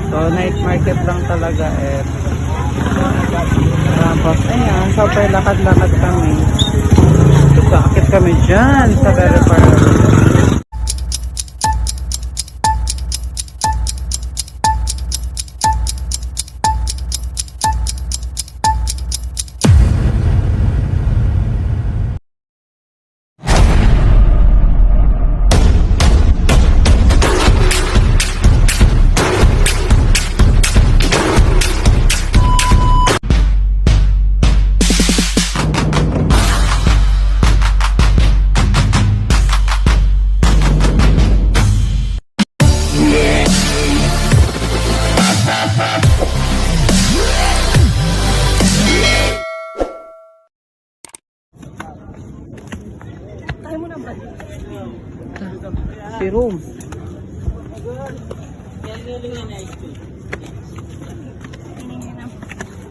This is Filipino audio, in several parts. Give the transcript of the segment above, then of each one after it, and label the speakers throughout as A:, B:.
A: So, night market lang talaga eh. Tapos, ayan, super lakad-lakad kami. Sakit kami dyan sa very far. Si Room.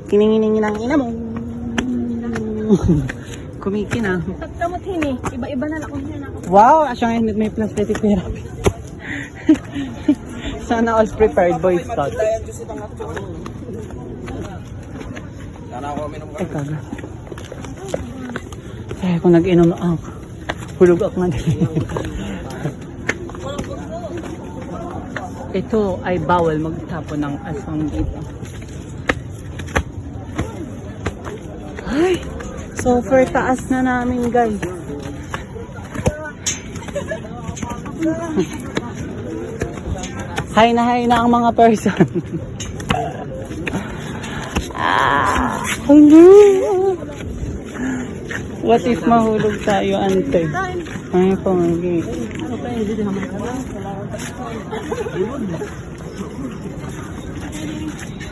A: Kiningininginang ina mo. Kumikin ah.
B: Kamot hini, iba-iba na lang kung yan ako.
A: Wow, asya ngayon may plastic therapy. Sana all prepared boy scout. Ay kaga. Ay kung nag-inom ako. Hulog ako na din. Ito ay bawal magtapon ng aswang dito. Ay! Super taas na namin guys. Hi na ang mga person. Hello! What if mahulog tayo, ante? Ay, pamagi.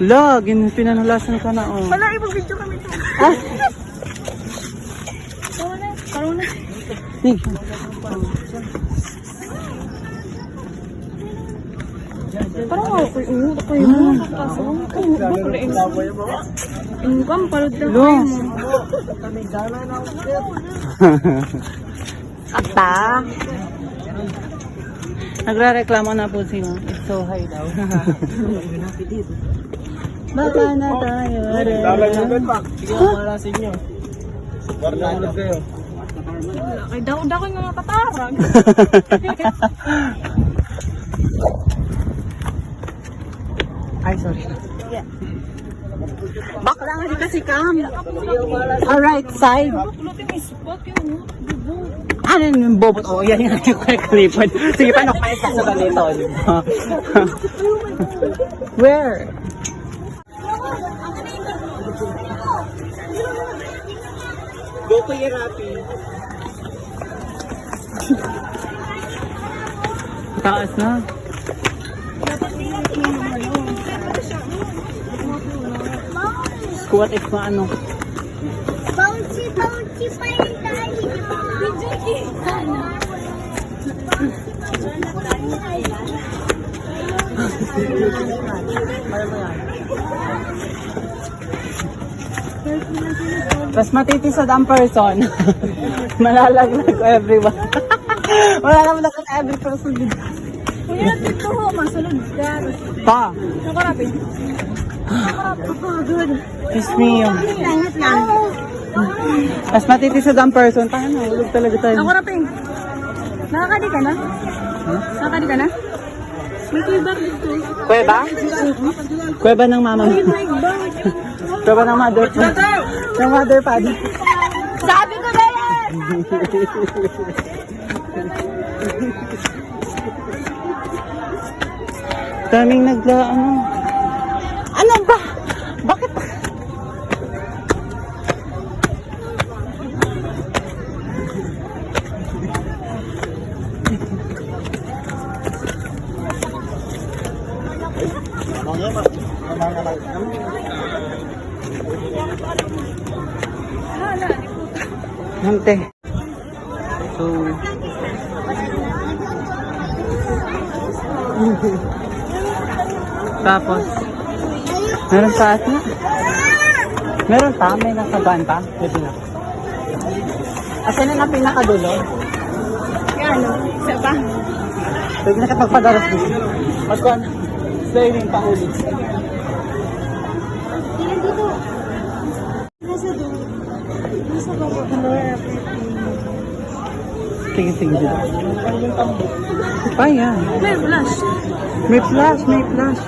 A: La, pinanulasan ka na, oh.
B: Wala, ibang video kami ito.
A: Ah?
B: Parang na.
A: Ning.
B: Parang ako yung kayo mo. Kakasawang ko. Income, palod na
A: Lo.
B: kayo mo.
A: Ata. Nagre-reklamo na po sila. It's so high daw. Baka na tayo.
C: Sige, wala sa inyo. Warnalog kayo.
B: Ay, daw-daw yung mga katarag.
A: Ay, sorry.
B: Yeah.
A: Bakla nga di kasi kam. Alright side.
B: Pulutin yung spot yun. Bubo.
A: Ano yung bobot? Oh, yan yung kalipad. Sige, paano kayo sa ganito? Where? Go to Yerapi. Taas na. What if ano?
B: Bouncy pa rin tayo. Bijaki.
A: Tapos matitisod ang person. Malalaglag ko everyone. Malalaglag ko every person.
B: Kuya, dito ho. Masulod ka.
A: Pa!
B: Nakarapin. Good.
A: Kiss me.
B: Langit lang.
A: Tapos matitisod ang person. Paano? Hulog talaga tayo.
B: Nakarapin. Nakakadi ka na? Nakakadi ka na? May feedback dito.
A: Kuweba? Kuweba ng mama mo. Kuweba ng mother pa. Ng mother pa.
B: Sabi ko na yan!
A: Daming ano ba? Bakit? Hante. So, tapos, meron pa ata? Meron pa? May nakaban pa? Pwede na. Asan na pinakadulo?
B: Yan, isa pa.
A: Pwede na kapagpadaras dito. Magkuhan. Swimming pa ulit.
B: Tingnan dito. Nasa doon. Nasa baba.
A: Sige, sige dito. Pa yan.
B: May flash.
A: May flash, may flash.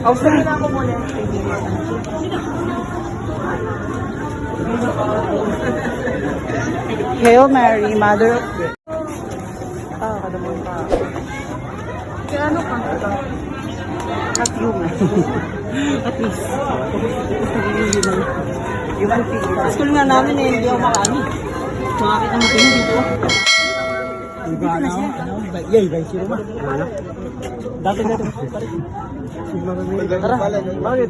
B: Sige na ako muna.
A: Hail Mary, Mother of God. Ah, kadamon pa.
B: Kaya ano ka?
A: At yung at least. Yung sa school nga namin eh, hindi ako makani. Makakita mo kayo dito. Iba na ako. Yay, by zero ba? Ano? Dati. Tara, bakit?